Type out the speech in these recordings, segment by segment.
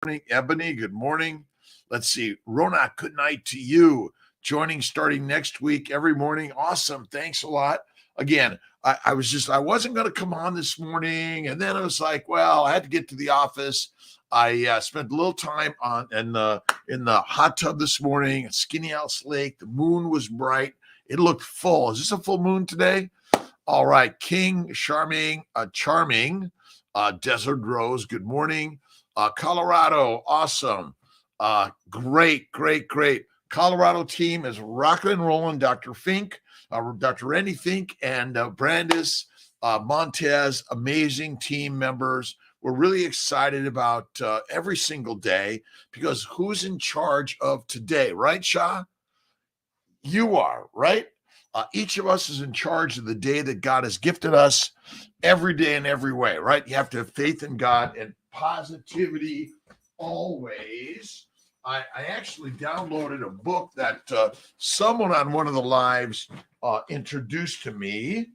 morning. Ebony, good morning. Let's see. Ronak, good night to you. Joining starting next week every morning. Awesome. Thanks a lot. Again, I wasn't going to come on this morning. And then I was like, well, I had to get to the office. I spent a little time in the hot tub this morning at Skinny House Lake. The moon was bright. It looked full. Is this a full moon today? All right. King, Charming, Desert Rose, good morning. Colorado, awesome. Great. Colorado team is rocking and rolling. Dr. Fink, Dr. Randy Fink, and Brandis Montez, amazing team members. We're really excited about every single day because who's in charge of today, right, Shah? You are, right? Each of us is in charge of the day that God has gifted us every day in every way, right? You have to have faith in God and positivity always. I actually downloaded a book that someone on one of the lives introduced to me.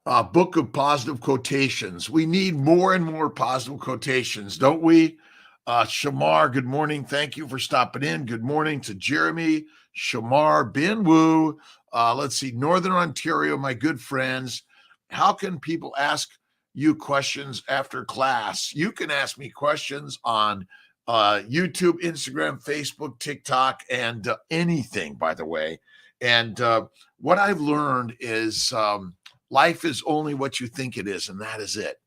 A book of positive quotations. We need more and more positive quotations, don't we? Shamar, good morning. Thank you for stopping in. Good morning to Jeremy, Shamar, Ben Wu. Let's see, Northern Ontario, my good friends. How can people ask you questions after class? You can ask me questions on YouTube, Instagram, Facebook, TikTok, and anything, by the way. And what I've learned is life is only what you think it is, and that is it.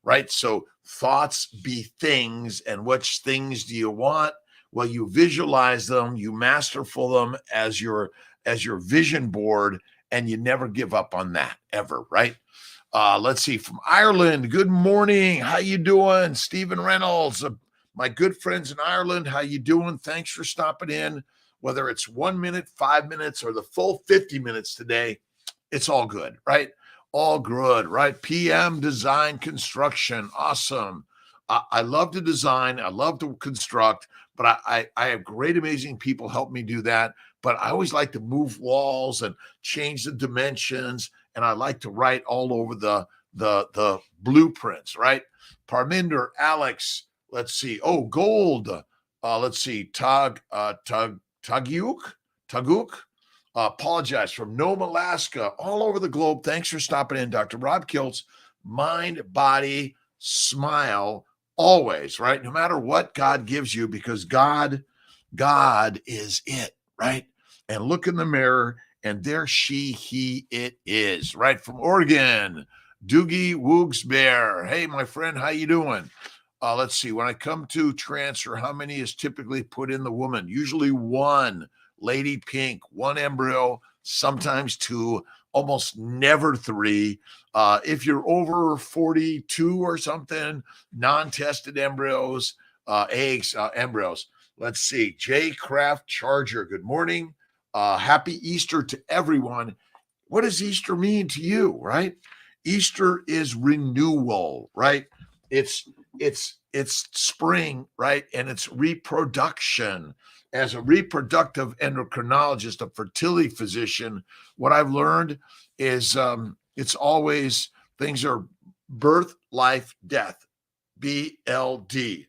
Right? So thoughts be things, and which things do you want? Well, you visualize them, you masterful them as your vision board, and you never give up on that ever, right? Let's see, from Ireland, good morning. How you doing? Stephen Reynolds, my good friends in Ireland, how you doing? Thanks for stopping in. Whether it's 1 minute, 5 minutes, or the full 50 minutes today, it's all good, right? All good, right? PM Design Construction. Awesome. I love to design. I love to construct, but I have great, amazing people help me do that. But I always like to move walls and change the dimensions. And I like to write all over the blueprints, right? Parminder, Alex, let's see. Oh, gold. Let's see. Taguk. Apologize from Nome, Alaska, all over the globe. Thanks for stopping in, Dr. Rob Kiltz. Mind, body, smile, always, right? No matter what God gives you, because God is it, right? And look in the mirror, and there he, it is, right? From Oregon, Doogie Woogs Bear. Hey, my friend, how you doing? Let's see. When I come to transfer, how many is typically put in the woman? Usually one. Lady Pink, one embryo, sometimes two, almost never three. If you're over 42 or something, non-tested embryos, embryos. Let's see. J Craft Charger, good morning. Happy Easter to everyone. What does Easter mean to you, right? Easter is renewal, right? It's spring, right? And it's reproduction. As a reproductive endocrinologist, a fertility physician, what I've learned is it's always things are birth, life, death, BLD.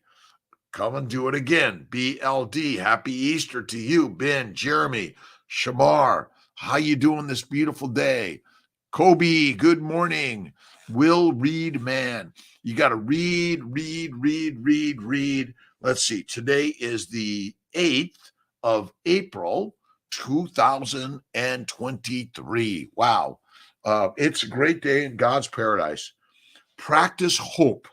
Come and do it again, BLD. Happy Easter to you, Ben, Jeremy, Shamar. How you doing this beautiful day? Kobe, good morning. Will Reed, man. You got to read. Let's see. Today is the 8th of April, 2023. Wow. It's a great day in God's paradise. Practice hope.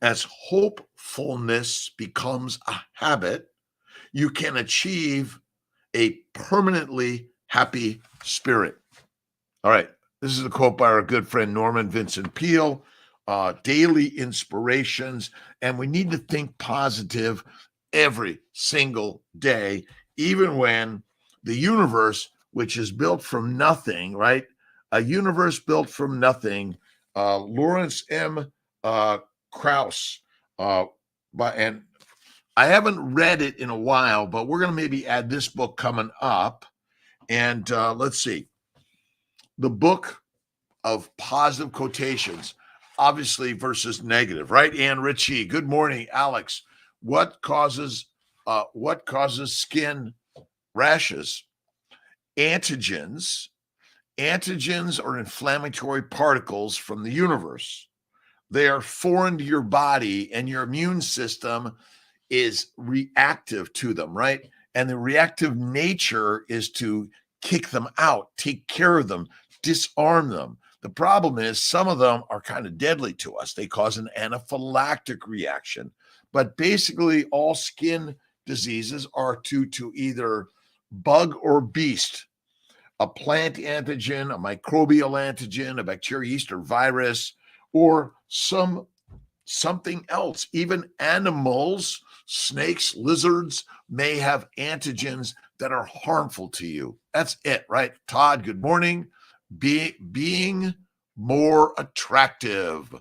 As hopefulness becomes a habit, you can achieve a permanently happy spirit. All right. This is a quote by our good friend Norman Vincent Peale. Daily inspirations, and we need to think positive every single day, even when the universe, which is built from nothing, right? A universe built from nothing. Lawrence M. Krauss, and I haven't read it in a while, but we're going to maybe add this book coming up. And let's see, the book of positive quotations. obviously versus negative, right? Ann Ritchie, good morning. Alex, what causes skin rashes? Antigens. Antigens are inflammatory particles from the universe. They are foreign to your body, and your immune system is reactive to them, right? And the reactive nature is to kick them out, take care of them, disarm them. The problem is some of them are kind of deadly to us. They cause an anaphylactic reaction. But basically, all skin diseases are due to either bug or beast, a plant antigen, a microbial antigen, a bacteria, yeast, or virus, or something else. Even animals, snakes, lizards may have antigens that are harmful to you. That's it, right? Todd, good morning. Being more attractive.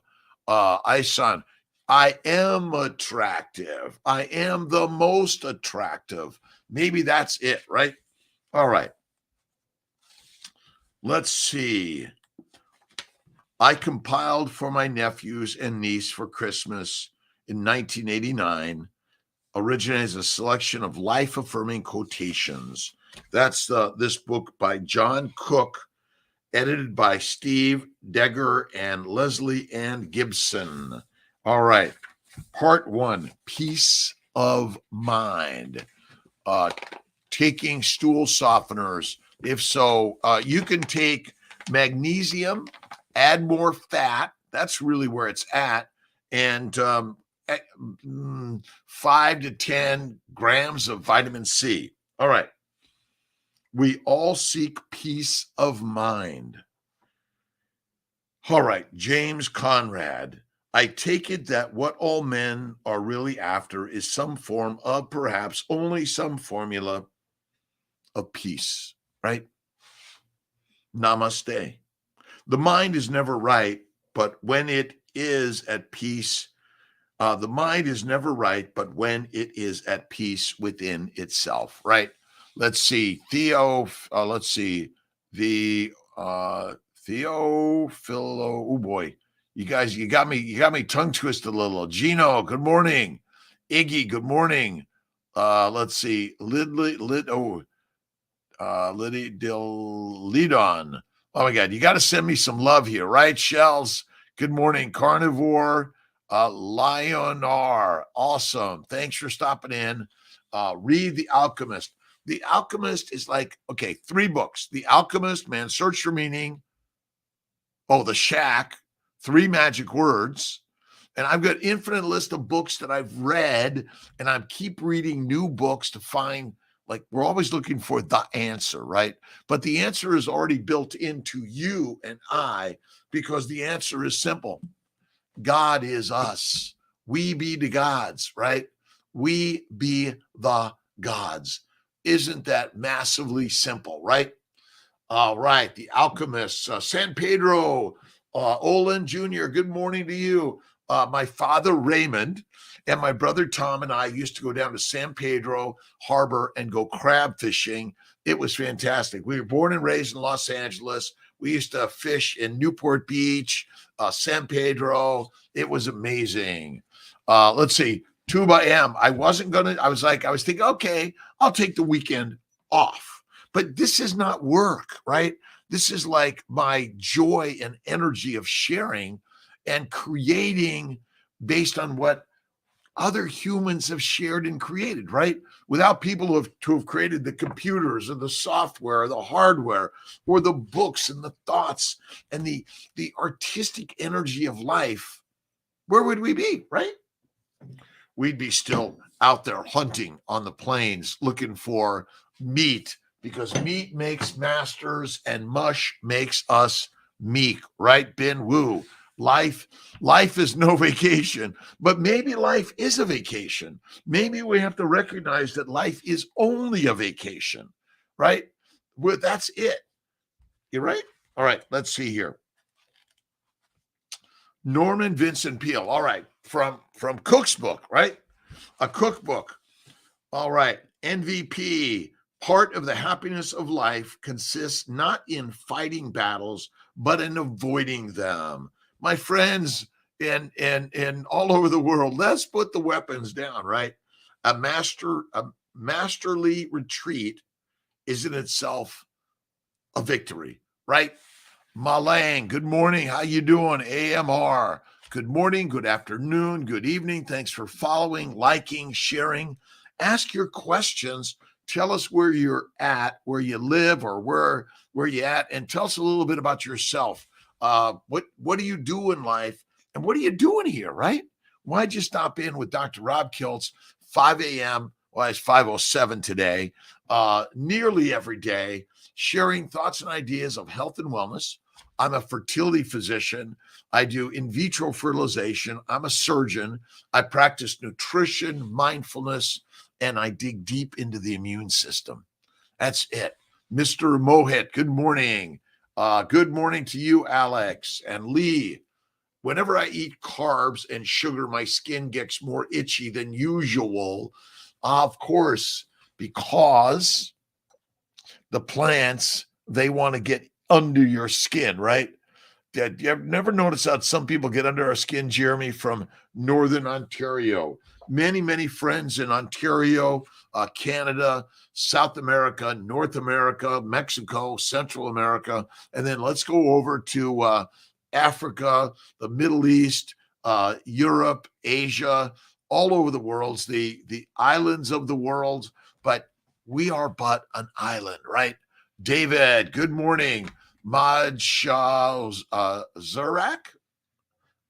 Isan, I am attractive. I am the most attractive. Maybe that's it, right? All right. Let's see. I compiled for my nephews and niece for Christmas in 1989, originated as a selection of life-affirming quotations. That's this book by John Cook, edited by Steve Degger and Leslie Ann Gibson. All right. Part 1, peace of mind. Taking stool softeners. If so, you can take magnesium, add more fat. That's really where it's at. And 5 to 10 grams of vitamin C. All right. We all seek peace of mind. All right. James Conrad. I take it that what all men are really after is some form of, perhaps only some formula of peace, right? Namaste. The mind is never right, but when it is at peace, the mind is never right, but when it is at peace within itself, right? Let's see. Theo, let's see. Theo Philo, oh boy. You guys, you got me tongue twisted a little. Gino, good morning. Iggy, good morning. Let's see. Liddy Lidon. Oh my God, you got to send me some love here, right? Shells, good morning. Carnivore, Lionar, awesome. Thanks for stopping in. Read The Alchemist. The Alchemist is like, okay, 3 books. The Alchemist, Man's Search for Meaning. Oh, The Shack, 3 Magic Words. And I've got infinite list of books that I've read, and I keep reading new books to find, like, we're always looking for the answer, right? But the answer is already built into you and I, because the answer is simple. God is us. We be the gods, right? We be the gods. Isn't that massively simple, right? All right. The Alchemist, San Pedro, Olin Jr., good morning to you. My father, Raymond, and my brother Tom and I used to go down to San Pedro Harbor and go crab fishing. It was fantastic. We were born and raised in Los Angeles. We used to fish in Newport Beach, San Pedro. It was amazing. Let's see. Tuba M. I was thinking, okay, I'll take the weekend off. But this is not work, right? This is like my joy and energy of sharing and creating based on what other humans have shared and created, right? Without people who have created the computers or the software or the hardware or the books and the thoughts and the artistic energy of life, where would we be, right? We'd be still out there hunting on the plains looking for meat, because meat makes masters and mush makes us meek, right? Ben Wu. Life is no vacation, but maybe life is a vacation. Maybe we have to recognize that life is only a vacation, right? That's it. You're right. All right, let's see here. Norman Vincent Peale. All right, from Cook's book, right? A cookbook. All right, MVP. Part of the happiness of life consists not in fighting battles, but in avoiding them. my friends in all over the world, let's put the weapons down, right? A masterly retreat is in itself a victory, right? Malang, good morning. How you doing? AMR, good morning, good afternoon, good evening. Thanks for following, liking, sharing. Ask your questions. Tell us where you're at, where you live, or where you at, and tell us a little bit about yourself. What do you do in life, and what are you doing here, right? Why'd you stop in with Dr. Rob Kiltz, 5 a.m.? Well, it's 5:07 today, nearly every day, sharing thoughts and ideas of health and wellness. I'm a fertility physician. I do in vitro fertilization. I'm a surgeon. I practice nutrition, mindfulness, and I dig deep into the immune system. That's it. Mr. Mohit, good morning. Good morning to you, Alex and Lee. Whenever I eat carbs and sugar, my skin gets more itchy than usual. Of course, because the plants, they want to get under your skin, right? You have never noticed that some people get under our skin, Jeremy, from Northern Ontario. Many, many friends in Ontario, Canada, South America, North America, Mexico, Central America. And then let's go over to Africa, the Middle East, Europe, Asia, all over the world, the islands of the world. But we are but an island, right? David, good morning. Maj Zarak?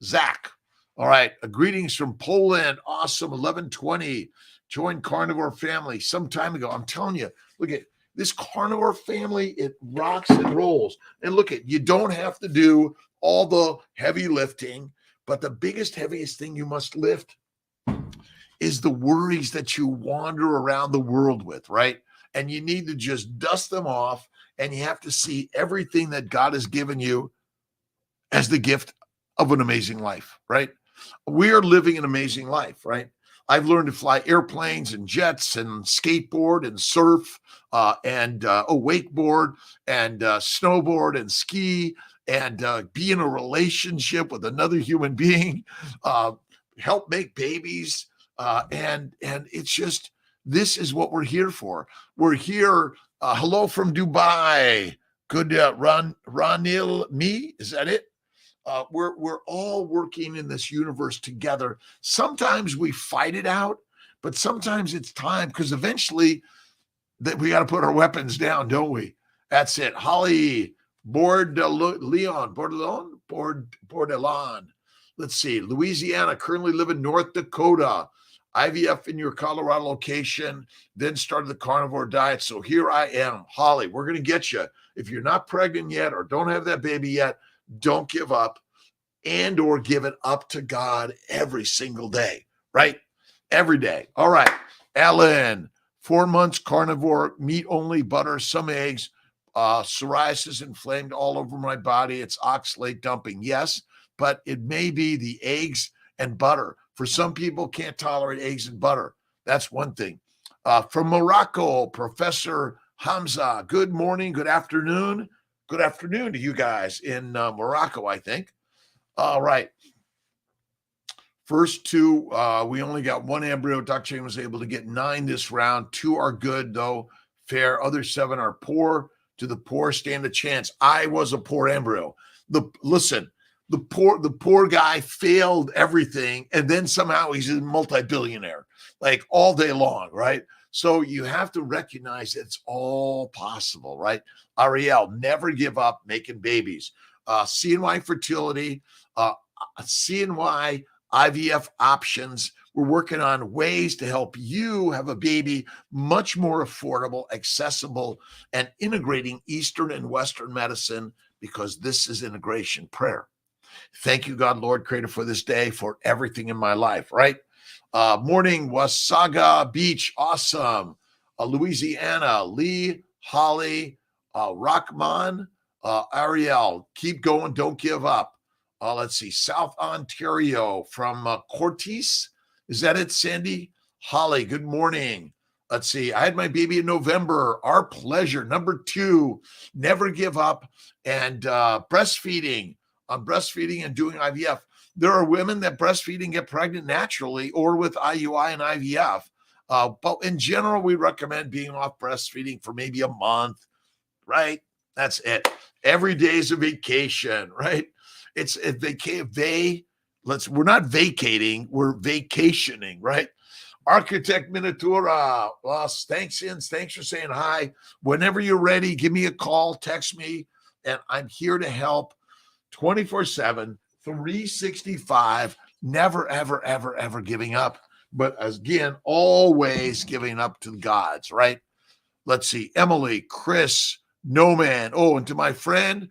Zach. All right. Greetings from Poland. Awesome. 1120. Joined carnivore family some time ago. I'm telling you, look at this carnivore family. It rocks and rolls. And look at, you don't have to do all the heavy lifting, but the biggest, heaviest thing you must lift is the worries that you wander around the world with, right? And you need to just dust them off. And you have to see everything that God has given you as the gift of an amazing life, right? We are living an amazing life, right? I've learned to fly airplanes and jets and skateboard and surf and wakeboard and snowboard and ski and be in a relationship with another human being, help make babies. And it's just, this is what we're here for. We're here. Hello from Dubai. Good, Ranil me. Is that it? We're all working in this universe together. Sometimes we fight it out, but sometimes it's time, because eventually that we got to put our weapons down, don't we? That's it. Holly Bordelon. Let's see. Louisiana, currently live in North Dakota. IVF in your Colorado location, then started the carnivore diet. So here I am. Holly, we're going to get you. If you're not pregnant yet or don't have that baby yet, don't give up, and or give it up to God every single day, right? Every day. All right. Ellen, 4 months carnivore, meat only, butter, some eggs, psoriasis inflamed all over my body. It's oxalate dumping. Yes, but it may be the eggs and butter. For some people, can't tolerate eggs and butter. That's one thing. From Morocco, Professor Hamza, good morning, good afternoon. Good afternoon to you guys in Morocco, I think. All right. First two, we only got one embryo. Dr. Shane was able to get 9 this round. 2 are good, though. Fair. Other 7 are poor. To the poor, stand a chance. I was a poor embryo. Listen, the poor guy failed everything, and then somehow he's a multi-billionaire, like all day long, right? So you have to recognize it's all possible, right? Ariel, never give up making babies. CNY fertility, CNY IVF options. We're working on ways to help you have a baby much more affordable, accessible, and integrating Eastern and Western medicine, because this is integration prayer. Thank you, God, Lord, Creator, for this day, for everything in my life, right? Morning, Wasaga Beach, awesome. Louisiana, Lee, Holly, Rockman, Ariel, keep going, don't give up. Let's see, South Ontario from Cortese. Is that it, Sandy? Holly, good morning. Let's see, I had my baby in November. Our pleasure. Number 2, never give up. And breastfeeding. on breastfeeding and doing IVF. There are women that breastfeed and get pregnant naturally or with IUI and IVF. But in general, we recommend being off breastfeeding for maybe a month, right? That's it. Every day is a vacation, right? We're not vacating, we're vacationing, right? Architect Miniatura, well, thanks for saying hi. Whenever you're ready, give me a call, text me, and I'm here to help 24/7, 365, never, ever, ever, ever giving up. But again, always giving up to the gods, right? Let's see, Emily, Chris, No Man. Oh, and to my friend,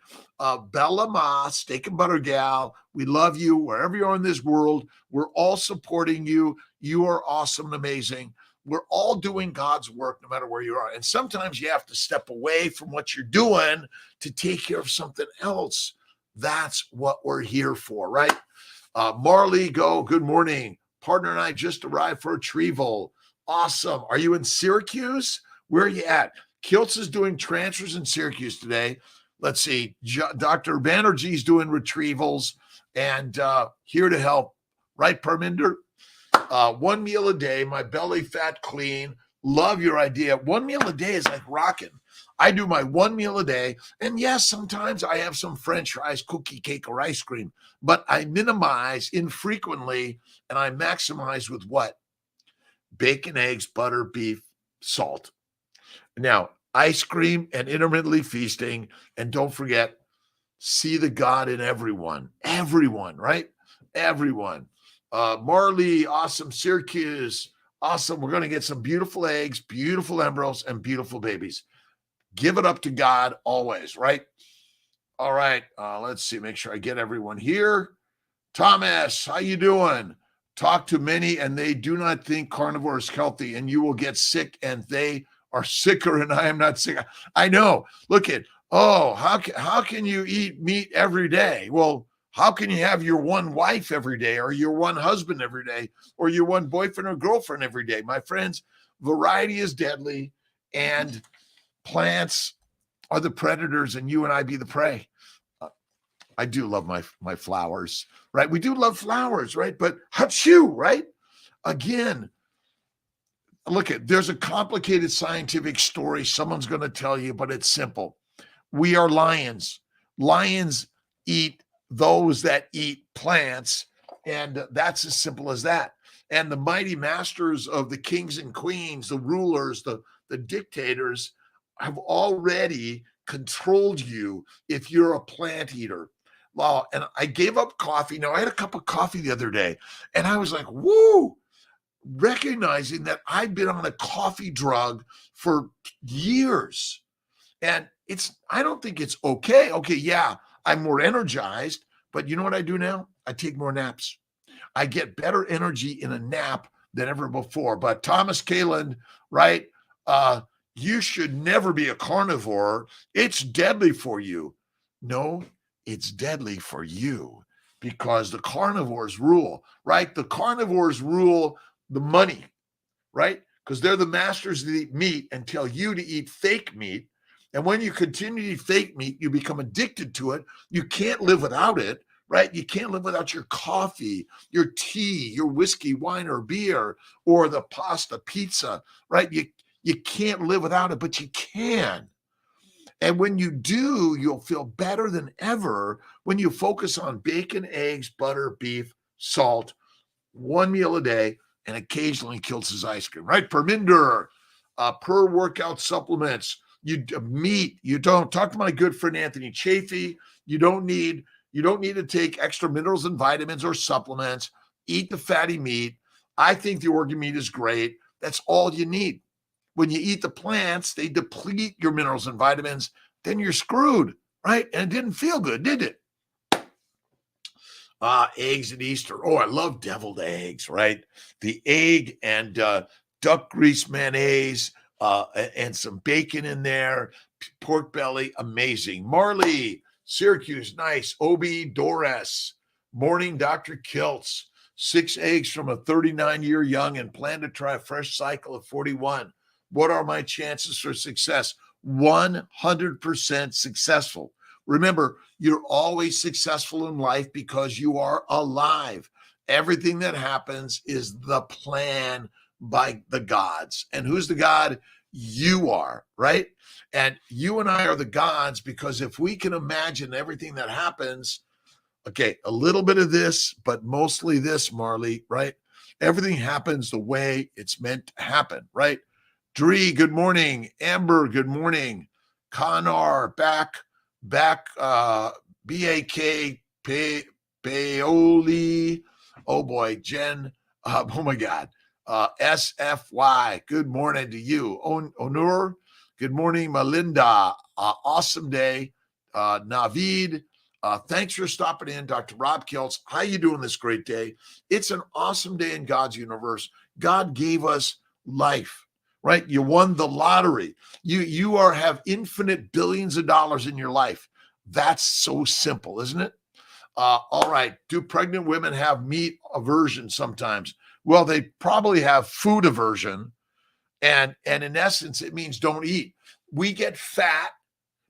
Bella Ma, Steak and Butter Gal, we love you wherever you are in this world. We're all supporting you. You are awesome and amazing. We're all doing God's work no matter where you are. And sometimes you have to step away from what you're doing to take care of something else. That's what we're here for, right? Marley, good morning. Partner and I just arrived for retrieval. Awesome. Are you in Syracuse? Where are you at? Kiltz is doing transfers in Syracuse today. Let's see. Dr. Banerjee is doing retrievals and here to help. Right, Parminder? One meal a day, my belly fat clean. Love your idea. One meal a day is like rocking. I do my one meal a day. And yes, sometimes I have some French fries, cookie, cake, or ice cream. But I minimize infrequently and I maximize with what? Bacon, eggs, butter, beef, salt. Now, ice cream and intermittently feasting. And don't forget, see the God in everyone. Everyone, right? Everyone. Marley, awesome. Syracuse, awesome. We're going to get some beautiful eggs, beautiful embryos, and beautiful babies. Give it up to God always, right? All right. Let's see. Make sure I get everyone here. Thomas, how you doing? Talk to many, and they do not think carnivore is healthy, and you will get sick, and they are sicker, and I am not sick. I know. Look at, how can you eat meat every day? Well, how can you have your one wife every day or your one husband every day or your one boyfriend or girlfriend every day? My friends, variety is deadly, and plants are the predators, and you and I be the prey. I do love my flowers, right? We do love flowers, right? But achoo, right? Again, there's a complicated scientific story someone's going to tell you, but it's simple. We are lions. Lions eat those that eat plants, and that's as simple as that. And the mighty masters of the kings and queens, the rulers, the dictators have already controlled you if you're a plant eater. Well, and I gave up coffee. Now, I had a cup of coffee the other day, and I was like, woo, recognizing that I've been on a coffee drug for years. And I don't think it's okay. Okay, yeah, I'm more energized, but you know what I do now? I take more naps. I get better energy in a nap than ever before. But Thomas Kaland, right? You should never be a carnivore. It's deadly for you. No, it's deadly for you because the carnivores rule, right? The carnivores rule the money, right? Because they're the masters that eat meat and tell you to eat fake meat. And when you continue to eat fake meat, you become addicted to it. You can't live without it, right? You can't live without your coffee, your tea, your whiskey, wine, or beer, or the pasta, pizza, right? You can't live without it, but you can. And when you do, you'll feel better than ever when you focus on bacon, eggs, butter, beef, salt, one meal a day, and occasionally Kiltz's ice cream, right? Perminder, per workout supplements, meat. You don't talk to my good friend Anthony Chafee. You don't need to take extra minerals and vitamins or supplements. Eat the fatty meat. I think the organ meat is great. That's all you need. When you eat the plants, they deplete your minerals and vitamins. Then you're screwed, right? And it didn't feel good, did it? Eggs at Easter. Oh, I love deviled eggs, right? The egg and duck grease mayonnaise and some bacon in there, pork belly, amazing. Marley, Syracuse, nice. Obi Doris, morning, Dr. Kiltz. 6 eggs from a 39-year young and plan to try a fresh cycle of 41. What are my chances for success? 100% successful. Remember, you're always successful in life because you are alive. Everything that happens is the plan by the gods. And who's the God? You are, right? And you and I are the gods because if we can imagine everything that happens, okay, a little bit of this, but mostly this, Marley, right? Everything happens the way it's meant to happen, right? Dree, good morning. Amber, good morning. Connor, B-A-K, Paoli. Oh boy, Jen, oh my God. SFY, good morning to you. Onur, good morning. Melinda, awesome day. Navid, thanks for stopping in, Dr. Rob Kelts. How you doing this great day? It's an awesome day in God's universe. God gave us life, right? You won the lottery. You have infinite billions of dollars in your life. That's so simple, isn't it? All right. Do pregnant women have meat aversion sometimes? Well, they probably have food aversion. And in essence, it means don't eat. We get fat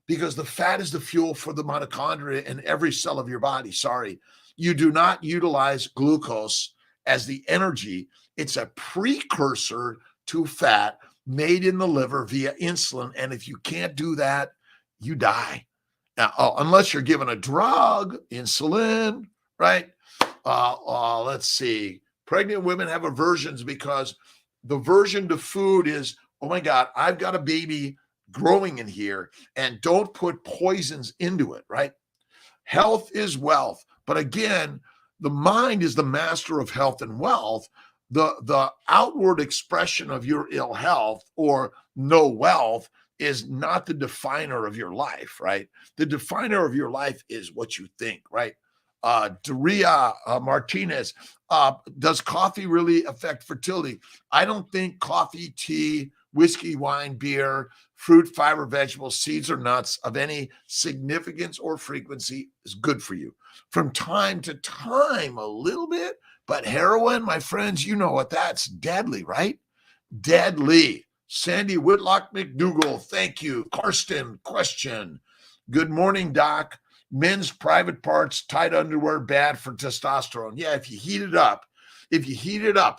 because the fat is the fuel for the mitochondria in every cell of your body. Sorry, you do not utilize glucose as the energy. It's a precursor to fat made in the liver via insulin. And if you can't do that, you die. Now, unless you're given a drug, insulin, right? Let's see. Pregnant women have aversions because the aversion to food is, oh my God, I've got a baby growing in here, and don't put poisons into it, right? Health is wealth. But again, the mind is the master of health and wealth. The outward expression of your ill health or no wealth is not the definer of your life, right? The definer of your life is what you think, right? Daria Martinez, does coffee really affect fertility? I don't think coffee, tea, whiskey, wine, beer, fruit, fiber, vegetables, seeds, or nuts of any significance or frequency is good for you. From time to time, a little bit, but heroin, my friends, you know what that's deadly, right? Deadly. Sandy Whitlock McDougall, thank you. Karsten, question. Good morning, Doc. Men's private parts, tight underwear, bad for testosterone. Yeah, if you heat it up,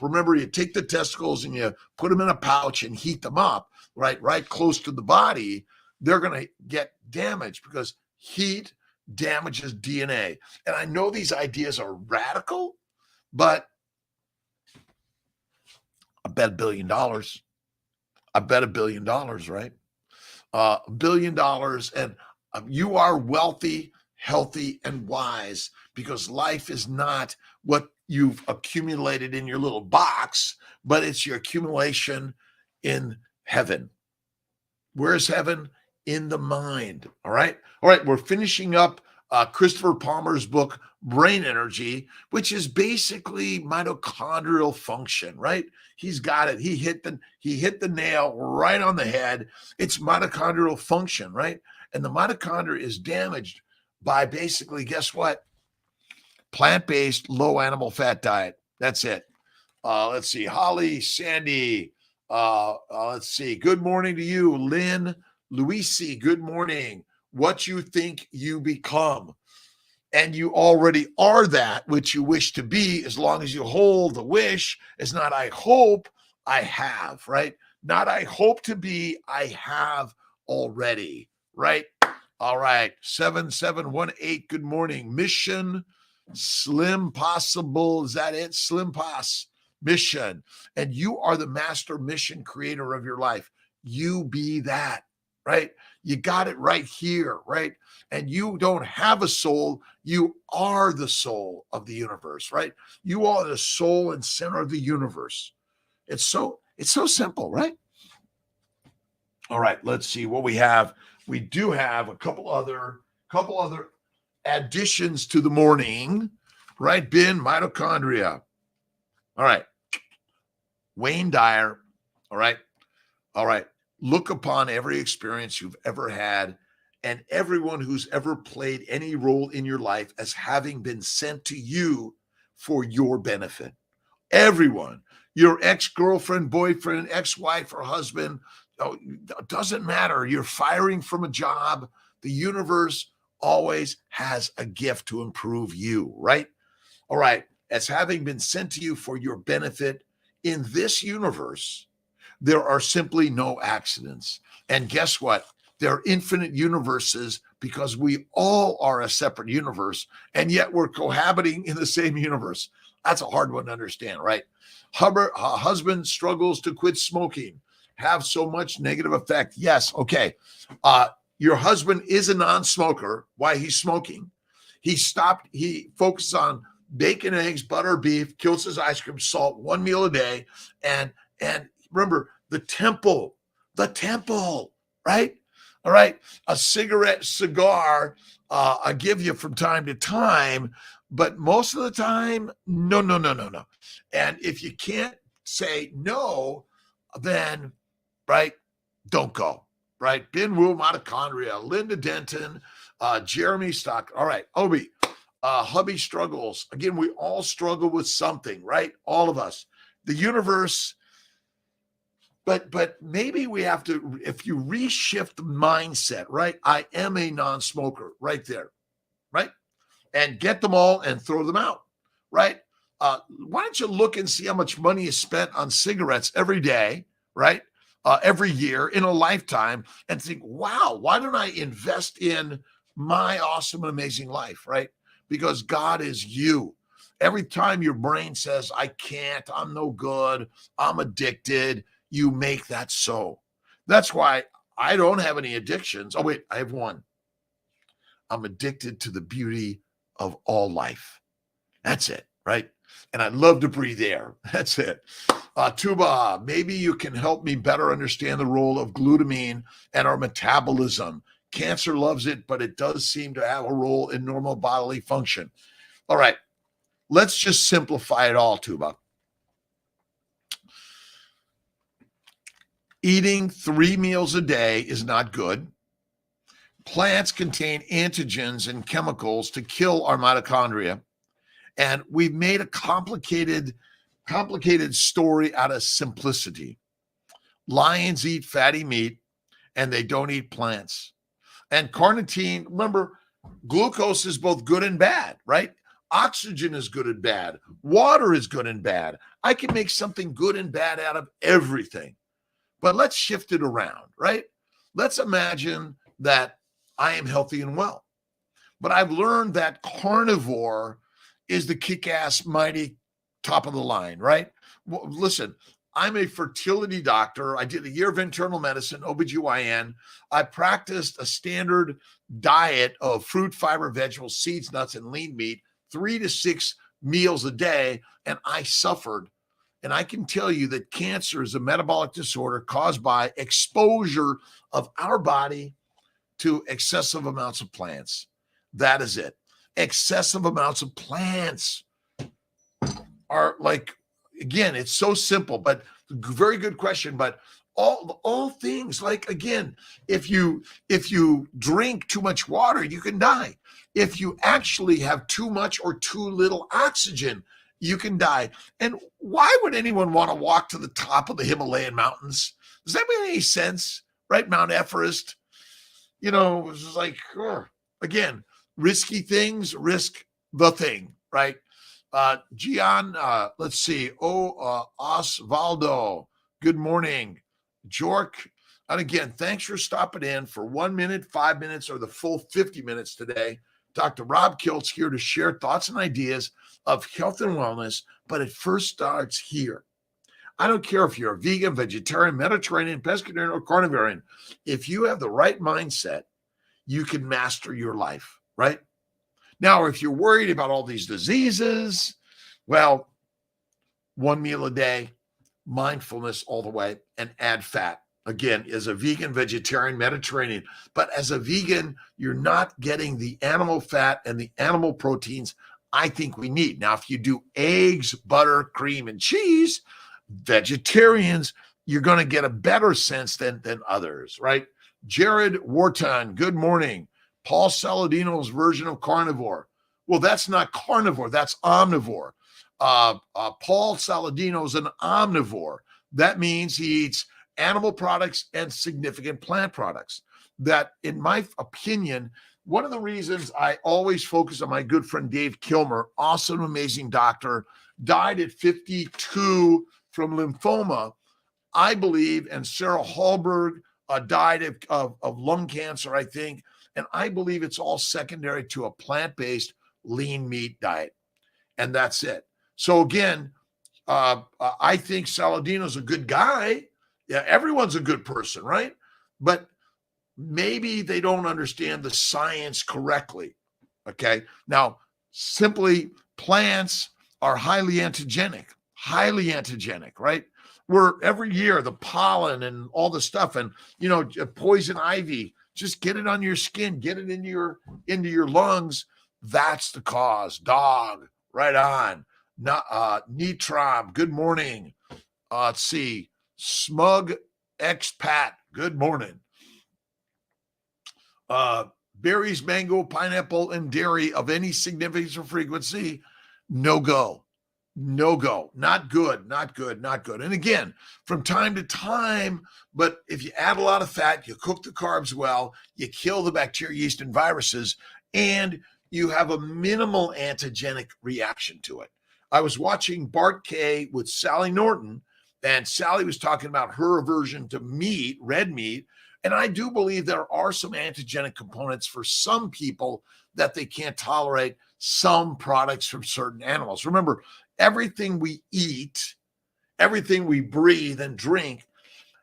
remember you take the testicles and you put them in a pouch and heat them up, right close to the body, they're going to get damaged because heat damages DNA. And I know these ideas are radical, but I bet $1 billion. I bet $1 billion, right? $1 billion. And you are wealthy, healthy, and wise because life is not what you've accumulated in your little box, but it's your accumulation in heaven. Where's heaven? In the mind. All right. We're finishing up Christopher Palmer's book, Brain Energy, which is basically mitochondrial function, right? He's got it. He hit the nail right on the head. It's mitochondrial function, right? And the mitochondria is damaged by basically, guess what? Plant-based, low animal fat diet. That's it. Let's see. Holly, Sandy. Let's see. Good morning to you, Lynn, Luisi. Good morning. What you think you become. And you already are that which you wish to be, as long as you hold the wish. It's not I hope, I have, right? Not I hope to be, I have already, right? All right. 7718. Good morning. Mission Slim Possible. Is that it? Slim Poss mission. And you are the master mission creator of your life. You be that, right? You got it right here, right? And you don't have a soul. You are the soul of the universe, right? You are the soul and center of the universe. It's so simple, right? All right, let's see what we have. We do have a couple other additions to the morning, right? Ben, mitochondria. All right. Wayne Dyer. All right. Look upon every experience you've ever had and everyone who's ever played any role in your life as having been sent to you for your benefit. Everyone, your ex-girlfriend, boyfriend, ex-wife, or husband, doesn't matter. You're firing from a job. The universe always has a gift to improve you, right? All right. As having been sent to you for your benefit in this universe, there are simply no accidents. And guess what? There are infinite universes because we all are a separate universe, and yet we're cohabiting in the same universe. That's a hard one to understand, right? Husband struggles to quit smoking, have so much negative effect. Yes, okay. Your husband is a non-smoker. Why? He's smoking. He focuses on bacon, eggs, butter, beef, Kiltz's ice cream, salt, one meal a day. And remember, the temple, right? All right. A cigar, I give you from time to time, but most of the time, no. And if you can't say no, then, right, don't go, right? Ben Wu, mitochondria, Linda Denton, Jeremy Stock. All right, Obi, hubby struggles. Again, we all struggle with something, right? All of us. The universe. But maybe we have to, if you reshift the mindset, right? I am a non-smoker right there, right? And get them all and throw them out, right? Why don't you look and see how much money is spent on cigarettes every day, right? Every year in a lifetime, and think, wow, why don't I invest in my awesome and amazing life, right? Because God is you. Every time your brain says, I can't, I'm no good, I'm addicted, you make that so. That's why I don't have any addictions. Oh, wait, I have one. I'm addicted to the beauty of all life. That's it, right? And I love to breathe air. That's it. Tuba, maybe you can help me better understand the role of glutamine and our metabolism. Cancer loves it, but it does seem to have a role in normal bodily function. All right, let's just simplify it all, Tuba. Eating 3 meals a day is not good. Plants contain antigens and chemicals to kill our mitochondria. And we've made a complicated story out of simplicity. Lions eat fatty meat and they don't eat plants. And carnitine, remember, glucose is both good and bad, right? Oxygen is good and bad. Water is good and bad. I can make something good and bad out of everything. But let's shift it around, right? Let's imagine that I am healthy and well. But I've learned that carnivore is the kick-ass, mighty top of the line, right? Well, listen, I'm a fertility doctor. I did a year of internal medicine, OBGYN. I practiced a standard diet of fruit, fiber, vegetables, seeds, nuts, and lean meat, 3 to 6 meals a day, and I suffered. And I can tell you that cancer is a metabolic disorder caused by exposure of our body to excessive amounts of plants. That is it. Excessive amounts of plants are like, again, it's so simple, but very good question. But all things, like, again, if you drink too much water, you can die. If you actually have too much or too little oxygen, you can die. And why would anyone want to walk to the top of the Himalayan mountains? Does that make any sense? Right? Mount Everest. You know, it's just like, again, risky things, risk the thing, right? Gian, let's see. Osvaldo, good morning. Jork, and again, thanks for stopping in for 1 minute, 5 minutes, or the full 50 minutes today. Dr. Rob Kiltz here to share thoughts and ideas of health and wellness, but it first starts here. I don't care if you're a vegan, vegetarian, Mediterranean, pescatarian, or carnivorian. If you have the right mindset, you can master your life, right? Now, if you're worried about all these diseases, well, 1 meal a day, mindfulness all the way, and add fat. Again, as a vegan, vegetarian, Mediterranean. But as a vegan, you're not getting the animal fat and the animal proteins I think we need. Now, if you do eggs, butter, cream, and cheese, vegetarians, you're going to get a better sense than others, right? Jared Wharton, good morning. Paul Saladino's version of carnivore. Well, that's not carnivore, that's omnivore. Paul Saladino is an omnivore. That means he eats animal products and significant plant products. That, in my opinion, one of the reasons I always focus on my good friend Dave Kilmer, awesome, amazing doctor, died at 52 from lymphoma, I believe, and Sarah Hallberg died of lung cancer, I think. And I believe it's all secondary to a plant-based lean meat diet. And that's it. So again, I think Saladino's a good guy. Yeah, everyone's a good person, right? But maybe they don't understand the science correctly. Okay. Now, simply plants are highly antigenic, right? Where every year the pollen and all the stuff, and poison ivy, just get it on your skin, get it into your lungs. That's the cause. Dog, right on. Nitram, good morning. Let's see. Smug expat, good morning. Berries, mango, pineapple, and dairy of any significance or frequency, no go. No go. Not good. And again, from time to time, but if you add a lot of fat, you cook the carbs well, you kill the bacteria, yeast, and viruses, and you have a minimal antigenic reaction to it. I was watching Bart K with Sally Norton, and Sally was talking about her aversion to meat, red meat. And I do believe there are some antigenic components for some people that they can't tolerate some products from certain animals. Remember, everything we eat, everything we breathe and drink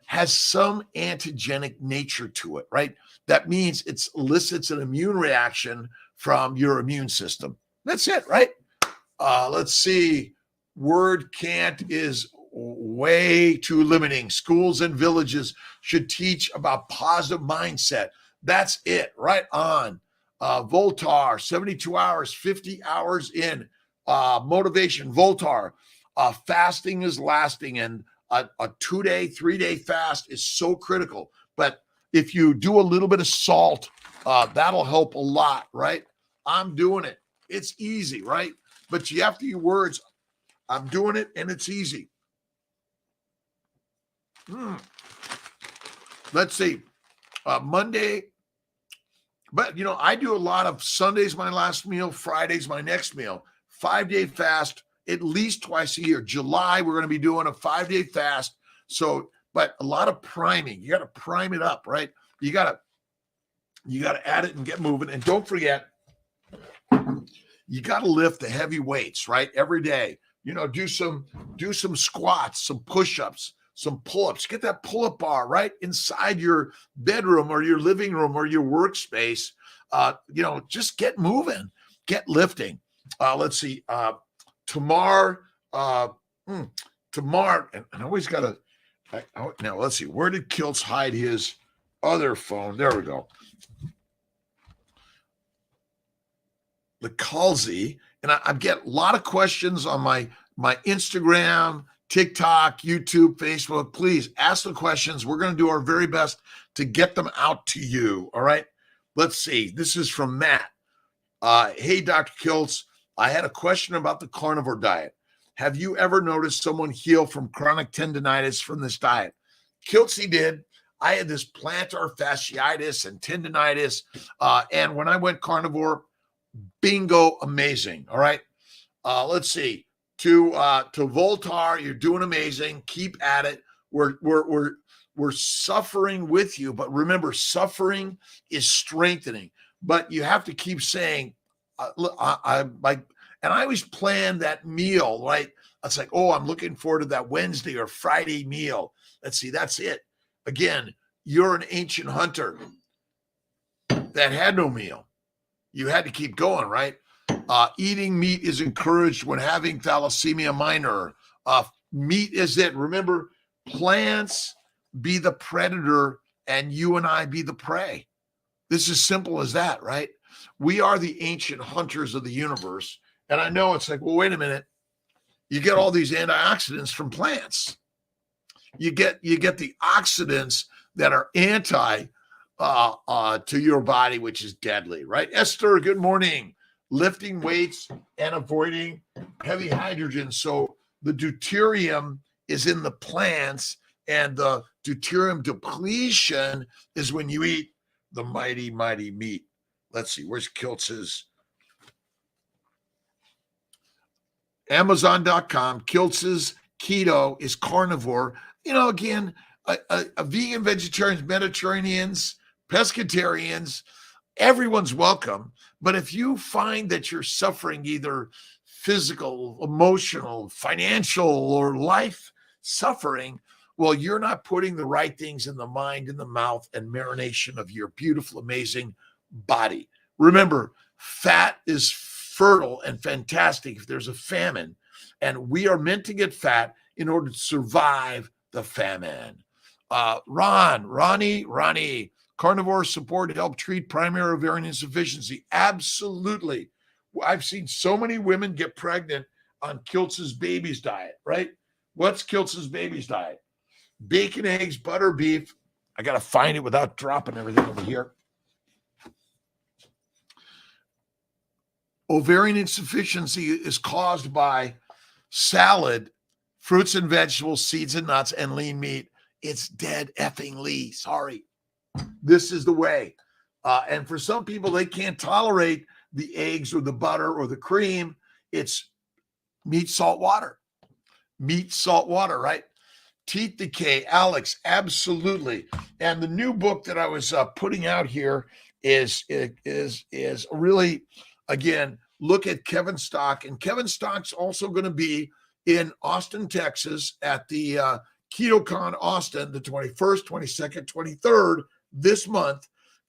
has some antigenic nature to it, right? That means it elicits an immune reaction from your immune system. That's it, right? Let's see. Word can't is way too limiting. Schools and villages should teach about positive mindset. That's it. Right on. Voltar, 72 hours, 50 hours in. Motivation, Voltar. Fasting is lasting, and a 2-day, 3-day fast is so critical. But if you do a little bit of salt, that'll help a lot, right? I'm doing it. It's easy, right? But you have to use words. I'm doing it, and it's easy. Let's see. Monday. But, I do a lot of Sunday's my last meal, Friday's my next meal. 5-day fast at least twice a year. July, we're going to be doing a 5-day fast. So, but a lot of priming. You got to prime it up, right? You got to add it and get moving. And don't forget, you got to lift the heavy weights, right? Every day. Do some squats, some push-ups, some pull-ups. Get that pull-up bar right inside your bedroom or your living room or your workspace. Just get moving, get lifting. Let's see. Tomorrow, and I always got to. Now let's see. Where did Kiltz hide his other phone? There we go. The Calzi, and I get a lot of questions on my Instagram, TikTok, YouTube, Facebook. Please ask the questions. We're going to do our very best to get them out to you. All right. Let's see. This is from Matt. Hey, Dr. Kiltz, I had a question about the carnivore diet. Have you ever noticed someone heal from chronic tendinitis from this diet? Kiltzy did. I had this plantar fasciitis and tendinitis. And when I went carnivore, bingo, amazing. All right. Let's see. To Voltar, you're doing amazing. Keep at it. We're suffering with you, but remember, suffering is strengthening. But you have to keep saying, and I always plan that meal, right? It's like, oh, I'm looking forward to that Wednesday or Friday meal. Let's see, that's it. Again, you're an ancient hunter that had no meal. You had to keep going, right? Eating meat is encouraged when having thalassemia minor. Meat is it. Remember, plants be the predator and you and I be the prey. This is simple as that, right? We are the ancient hunters of the universe. And I know it's like, well, wait a minute. You get all these antioxidants from plants. You get the oxidants that are anti to your body, which is deadly, right? Esther, good morning. Lifting weights and avoiding heavy hydrogen. So the deuterium is in the plants, and the deuterium depletion is when you eat the mighty, mighty meat. let's see, where's Kiltz's? Amazon.com. Kiltz's keto is carnivore. Again, a vegan, vegetarians, Mediterraneans, pescatarians, everyone's welcome. But if you find that you're suffering either physical, emotional, financial, or life suffering, well, you're not putting the right things in the mind, in the mouth, and marination of your beautiful, amazing body. Remember, fat is fertile and fantastic if there's a famine, and we are meant to get fat in order to survive the famine. Ronnie, carnivore support to help treat primary ovarian insufficiency. Absolutely. I've seen so many women get pregnant on Kiltz's Babies diet, right? What's Kiltz's Babies diet? Bacon, eggs, butter, beef. I got to find it without dropping everything over here. Ovarian insufficiency is caused by salad, fruits and vegetables, seeds and nuts, and lean meat. It's dead effing Lee. Sorry. This is the way. And for some people, they can't tolerate the eggs or the butter or the cream. It's meat, salt, water. Meat, salt, water, right? Teeth decay, Alex, absolutely. And the new book that I was putting out here is really, again, look at Kevin Stock. And Kevin Stock's also going to be in Austin, Texas at the KetoCon Austin, the 21st, 22nd, 23rd this month.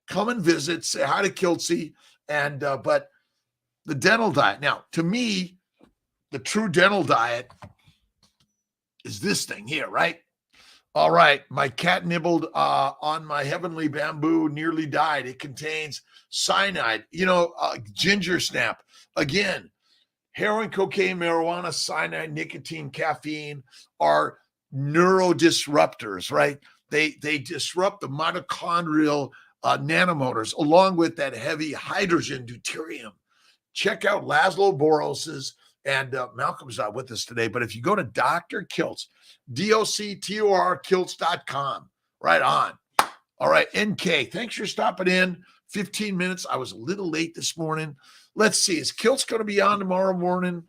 Come and visit, say hi to Kiltzy. And but the dental diet. Now, to me, the true dental diet is this thing here, right? All right, my cat nibbled on my heavenly bamboo, nearly died. It contains cyanide, ginger snap. Again, heroin, cocaine, marijuana, cyanide, nicotine, caffeine are neurodisruptors, right? They disrupt the mitochondrial nanomotors along with that heavy hydrogen deuterium. Check out Laszlo Boros's, and Malcolm's not with us today, but if you go to Dr. Kiltz, DOCTOR Kiltz.com, right on. All right, NK, thanks for stopping in. 15 minutes. I was a little late this morning. Let's see, is Kiltz going to be on tomorrow morning?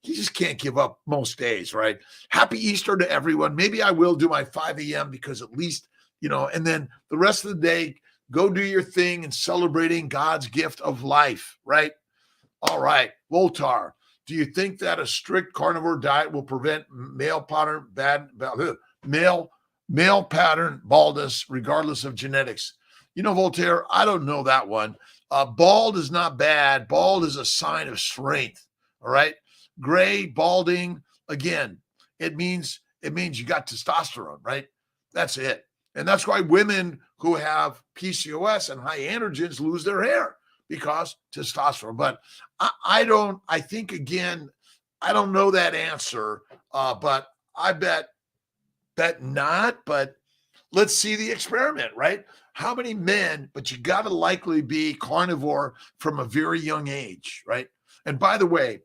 He just can't give up most days, right? Happy Easter to everyone. Maybe I will do my 5 a.m. because at least, and then the rest of the day, go do your thing and celebrating God's gift of life, right? All right, Voltar, do you think that a strict carnivore diet will prevent male pattern baldness regardless of genetics? Voltaire, I don't know that one. Bald is not bad. Bald is a sign of strength. All right. Gray, balding, again, it means you got testosterone, right? That's it. And that's why women who have PCOS and high androgens lose their hair, because testosterone. But I don't know that answer, but I bet not. But let's see the experiment, right? How many men, but you got to likely be carnivore from a very young age, right? And by the way,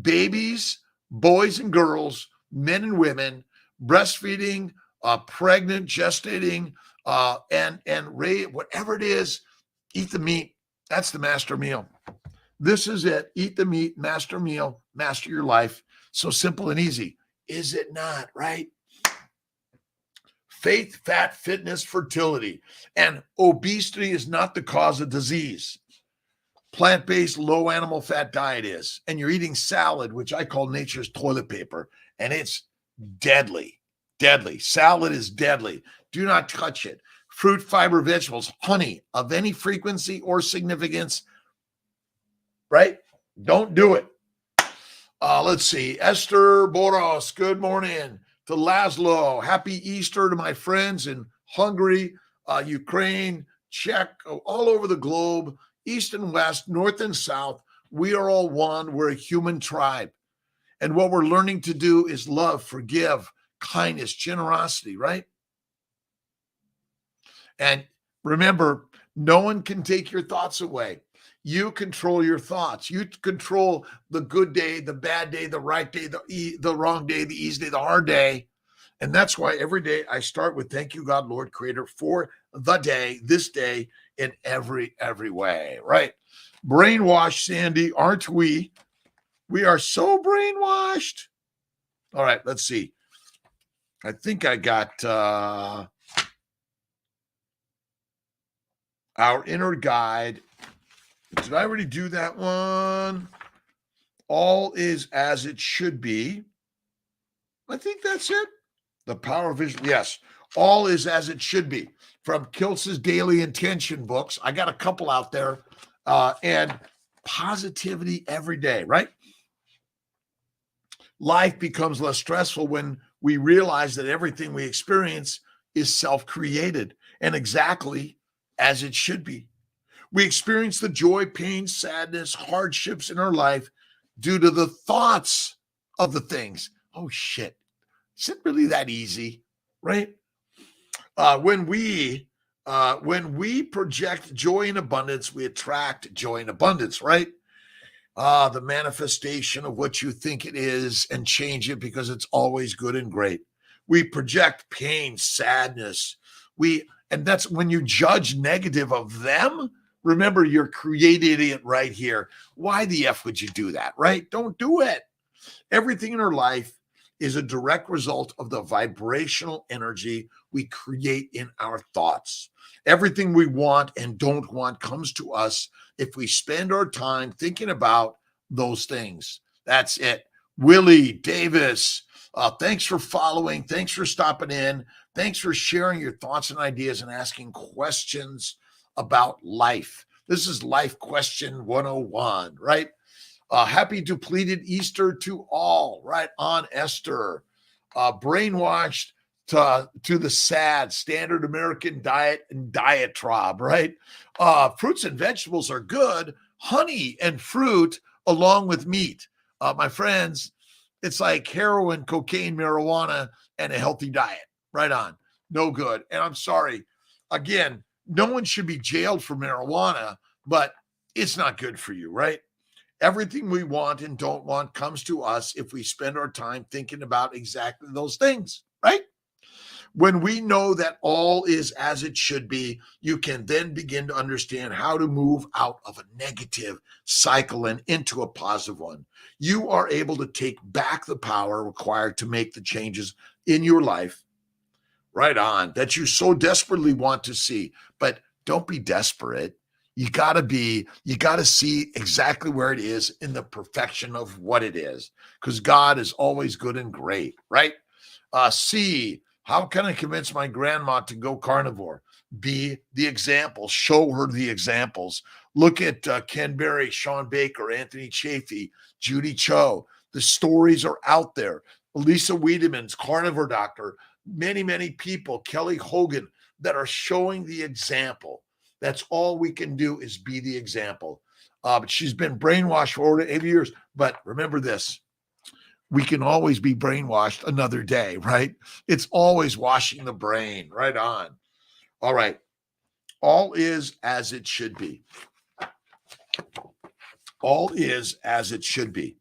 babies, boys and girls, men and women, breastfeeding, pregnant, gestating, and whatever it is, eat the meat. That's the master meal. This is it. Eat the meat, master meal, master your life. So simple and easy. Is it not, right? Faith, fat, fitness, fertility, and obesity is not the cause of disease. Plant-based, low animal fat diet is. And you're eating salad, which I call nature's toilet paper, and it's deadly. Deadly. Salad is deadly. Do not touch it. Fruit, fiber, vegetables, honey of any frequency or significance, right? Don't do it. Let's see. Esther Boros, good morning. To Laszlo, happy Easter to my friends in Hungary, Ukraine, Czech, all over the globe, East and West, North and South. We are all one. We're a human tribe. And what we're learning to do is love, forgive, kindness, generosity, right? And remember, no one can take your thoughts away. You control your thoughts. You control the good day, the bad day, the right day, the wrong day, the easy day, the hard day. And that's why every day I start with thank you, God, Lord, Creator, for the day, this day. in every way, right? Brainwashed, Sandy, aren't we? We are so brainwashed. All right, let's see. I think I got our inner guide. Did I already do that one? All is as it should be. I think that's it. The power of vision. Yes. All is as it should be. From Kiltz's Daily Intention books. I got a couple out there. And positivity every day, right? Life becomes less stressful when we realize that everything we experience is self-created and exactly as it should be. We experience the joy, pain, sadness, hardships in our life due to the thoughts of the things. Oh, shit. Is it really that easy, right? When we project joy and abundance, we attract joy and abundance, right? The manifestation of what you think it is and change it because it's always good and great. We project pain, sadness. And that's when you judge negative of them. Remember, you're creating it right here. Why the F would you do that, right? Don't do it. Everything in our life is a direct result of the vibrational energy we create in our thoughts. Everything we want and don't want comes to us if we spend our time thinking about those things. That's it. Willie Davis, thanks for following. Thanks for stopping in. Thanks for sharing your thoughts and ideas and asking questions about life. This is Life Question 101, right? Happy depleted Easter to all, right? On Esther. Brainwashed to the sad standard American diet and diatribe, right? Fruits and vegetables are good. Honey and fruit along with meat. My friends, it's like heroin, cocaine, marijuana, and a healthy diet. Right on. No good. And I'm sorry. Again, no one should be jailed for marijuana, but it's not good for you, right? Everything we want and don't want comes to us if we spend our time thinking about exactly those things, right? When we know that all is as it should be, you can then begin to understand how to move out of a negative cycle and into a positive one. You are able to take back the power required to make the changes in your life, right on, that you so desperately want to see. But don't be desperate. You got to see exactly where it is in the perfection of what it is, because God is always good and great, right? C, how can I convince my grandma to go carnivore? Be the example. Show her the examples. Look at Ken Berry, Sean Baker, Anthony Chafee, Judy Cho. The stories are out there. Lisa Wiedemann's Carnivore Doctor. Many, many people, Kelly Hogan, that are showing the example. That's all we can do is be the example. But she's been brainwashed for over 80 years. But remember this. We can always be brainwashed another day, right? It's always washing the brain. Right on. All right. All is as it should be. All is as it should be.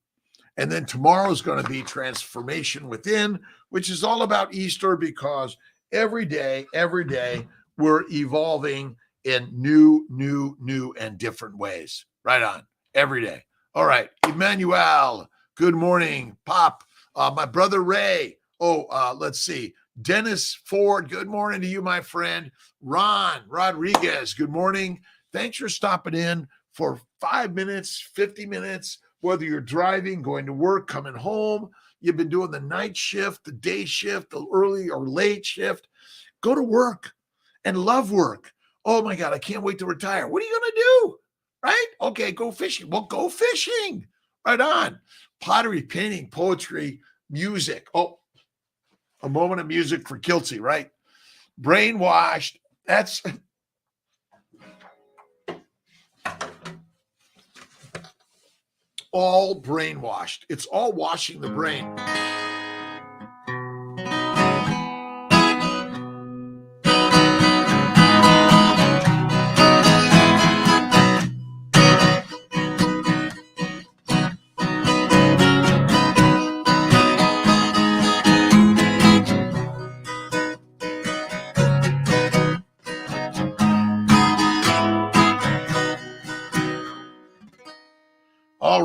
And then tomorrow is going to be Transformation Within, which is all about Easter, because every day, we're evolving in new and different ways. Right on. Every day. All right. Emmanuel, good morning. Pop, my brother Ray. Let's see. Dennis Ford, good morning to you, my friend. Ron Rodriguez, good morning. Thanks for stopping in for 5 minutes, 50 minutes, whether you're driving, going to work, coming home. You've been doing the night shift, the day shift, the early or late shift. Go to work and love work. Oh my God, I can't wait to retire. What are you going to do? Right? Okay, go fishing. Well, go fishing. Right on. Pottery, painting, poetry, music. Oh, a moment of music for Kiltzy, right? Brainwashed. That's all brainwashed. It's all washing the brain.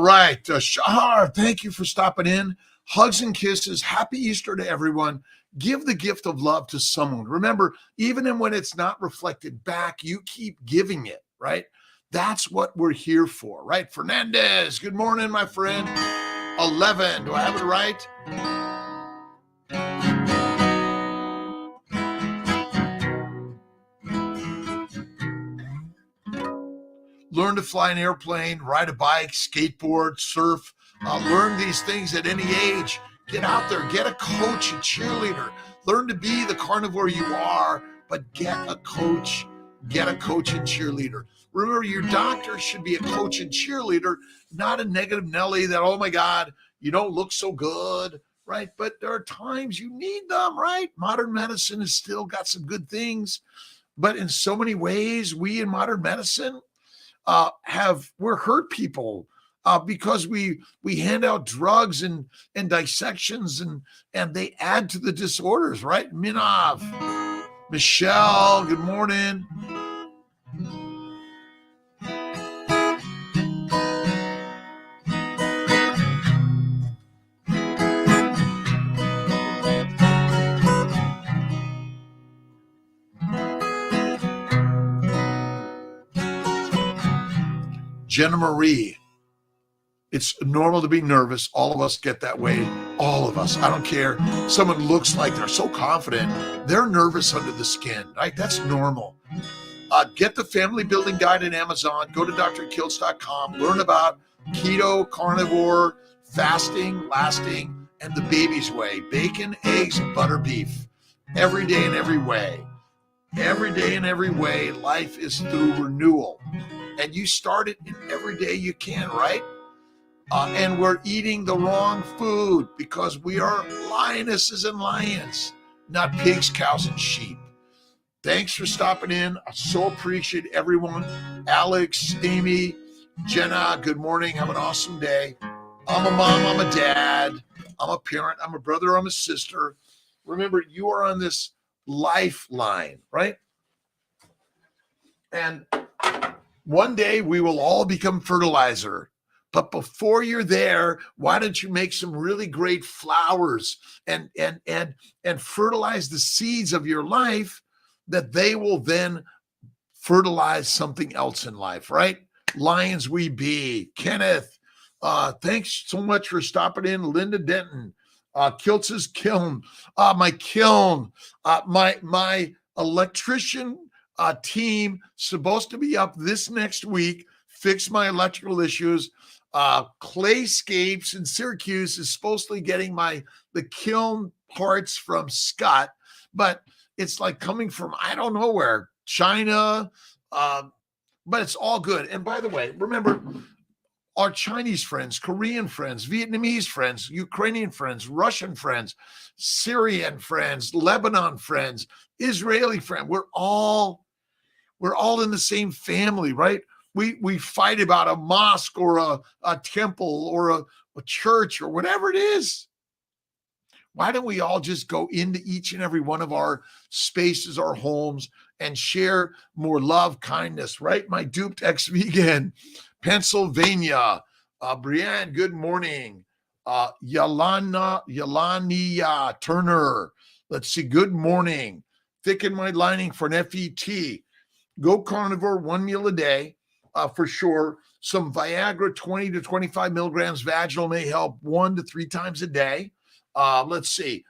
right. Shahar, thank you for stopping in. Hugs and kisses. Happy Easter to everyone. Give the gift of love to someone. Remember, even when it's not reflected back, you keep giving it, right? That's what we're here for, right? Fernandez, good morning, my friend. 11. Do I have it right? Learn to fly an airplane, ride a bike, skateboard, surf. Learn these things at any age. Get out there, get a coach, a cheerleader. Learn to be the carnivore you are, but get a coach and cheerleader. Remember, your doctor should be a coach and cheerleader, not a negative Nelly that, oh my God, you don't look so good, right? But there are times you need them, right? Modern medicine has still got some good things, but in so many ways, we in modern medicine, we're hurt people because we hand out drugs and dissections and they add to the disorders, right? Minav, Michelle, good morning. Jenna Marie, it's normal to be nervous. All of us get that way. All of us. I don't care. Someone looks like they're so confident. They're nervous under the skin, right? That's normal. Get the Family Building Guide in Amazon. Go to drkiltz.com. Learn about keto, carnivore, fasting, lasting, and the baby's way. Bacon, eggs, and butter beef. Every day in every way. Every day in every way, life is through renewal. And you start it in every day you can, right? And we're eating the wrong food because we are lionesses and lions, not pigs, cows, and sheep. Thanks for stopping in. I so appreciate everyone. Alex, Amy, Jenna, good morning. Have an awesome day. I'm a mom, I'm a dad, I'm a parent, I'm a brother, I'm a sister. Remember, you are on this lifeline, right? And one day we will all become fertilizer. But before you're there, why don't you make some really great flowers and fertilize the seeds of your life that they will then fertilize something else in life, right? Lions we be. Kenneth, thanks so much for stopping in. Linda Denton, Kiltz's kiln, my kiln, my electrician team supposed to be up this next week, fix my electrical issues. Clayscapes in Syracuse is supposedly getting the kiln parts from Scott, but it's like coming from I don't know where, China, but it's all good. And by the way, remember our Chinese friends, Korean friends, Vietnamese friends, Ukrainian friends, Russian friends, Syrian friends, Lebanon friends, Israeli friends. We're all in the same family, right? We fight about a mosque or a temple or a church or whatever it is. Why don't we all just go into each and every one of our spaces, our homes, and share more love, kindness, right? My duped ex-vegan, Pennsylvania. Brianne, good morning. Yelania Turner. Let's see, good morning. Thicken my lining for an FET. Go carnivore, 1 meal a day. For sure. Some Viagra, 20 to 25 milligrams vaginal may help 1 to 3 times a day. Let's see.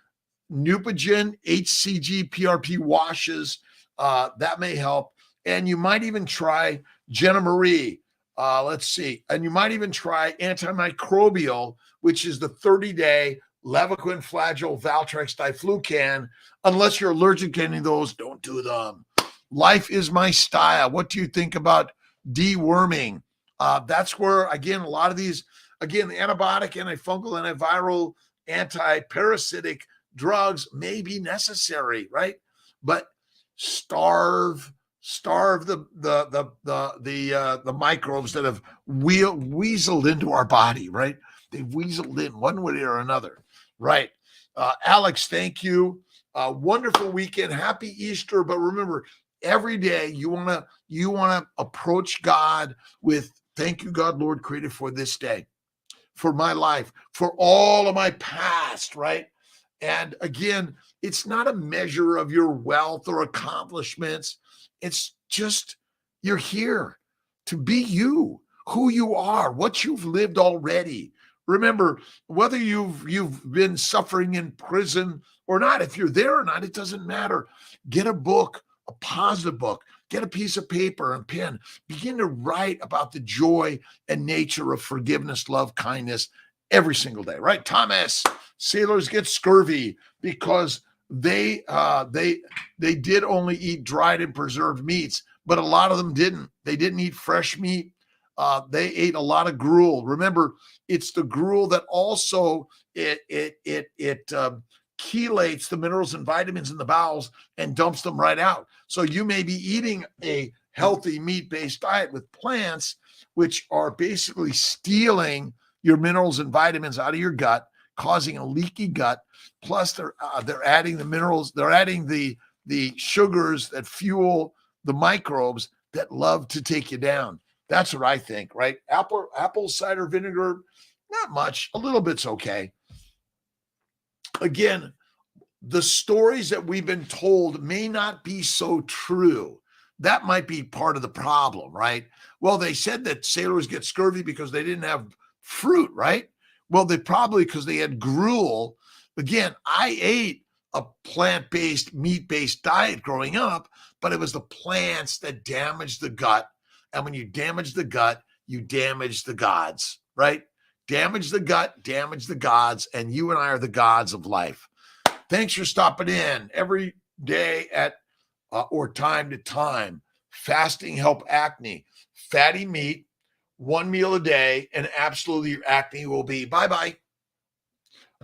Neupogen, HCG, PRP washes. That may help. And you might even try Jenna Marie. Let's see. And you might even try antimicrobial, which is the 30-day Levaquin, Flagyl, Valtrex, Diflucan. Unless you're allergic to any of those, don't do them. Life is my style. What do you think about deworming? That's where, again, a lot of these, again, the antibiotic, antifungal, antiviral, anti-parasitic drugs may be necessary, right? But starve the microbes that have weaseled into our body, right? They've weaseled in one way or another, right? Alex, thank you. Wonderful weekend. Happy Easter. But remember, every day you want to approach God with thank you, God, Lord, created for this day. for my life, for all of my past, right? And again, it's not a measure of your wealth or accomplishments. It's just you're here to be you, who you are, what you've lived already. Remember, whether you've been suffering in prison or not, if you're there or not, it doesn't matter. Get a book, a positive book, get a piece of paper and pen, begin to write about the joy and nature of forgiveness, love, kindness every single day, right? Thomas, sailors get scurvy because they did only eat dried and preserved meats, but a lot of them didn't. They didn't eat fresh meat. They ate a lot of gruel. Remember, it's the gruel that also chelates the minerals and vitamins in the bowels and dumps them right out. So you may be eating a healthy meat-based diet with plants, which are basically stealing your minerals and vitamins out of your gut, causing a leaky gut. Plus, they're adding the minerals. They're adding the sugars that fuel the microbes that love to take you down. That's what I think, right? Apple cider vinegar, not much. A little bit's okay. Again, the stories that we've been told may not be so true. That might be part of the problem, right? Well, they said that sailors get scurvy because they didn't have fruit, right? Well, they probably because they had gruel. Again, I ate a plant-based, meat-based diet growing up, but it was the plants that damaged the gut. And when you damage the gut, you damage the gods, right? Damage the gut, damage the gods, and you and I are the gods of life. Thanks for stopping in every day at or time to time. Fasting help acne. Fatty meat, one meal a day, and absolutely your acne will be bye-bye.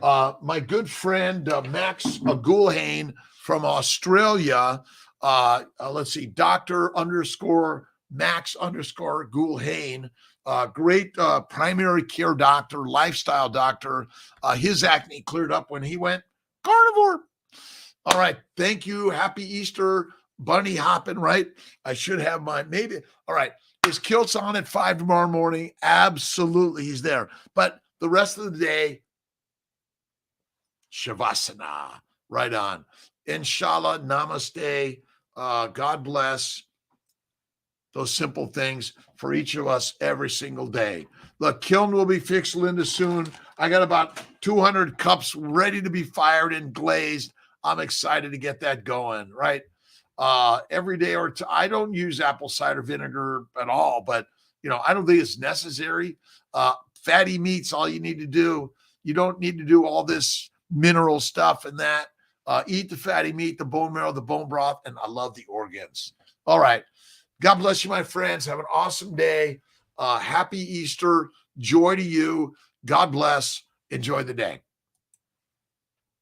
My good friend Max Gulhane from Australia, let's see, Dr._Max_Gulhane, great primary care doctor, lifestyle doctor. His acne cleared up when he went carnivore. All right. Thank you. Happy Easter. Bunny hopping, right? I should have mine. Maybe. All right. Is Kiltz on at 5 tomorrow morning? Absolutely. He's there. But the rest of the day, Shavasana. Right on. Inshallah. Namaste. God bless. Those simple things for each of us every single day. The kiln will be fixed, Linda, soon. I got about 200 cups ready to be fired and glazed. I'm excited to get that going, right? Every day or two. I don't use apple cider vinegar at all, but, I don't think it's necessary. Fatty meats, all you need to do. You don't need to do all this mineral stuff and that. Eat the fatty meat, the bone marrow, the bone broth, and I love the organs. All right. God bless you, my friends. Have an awesome day. Happy Easter. Joy to you. God bless. Enjoy the day.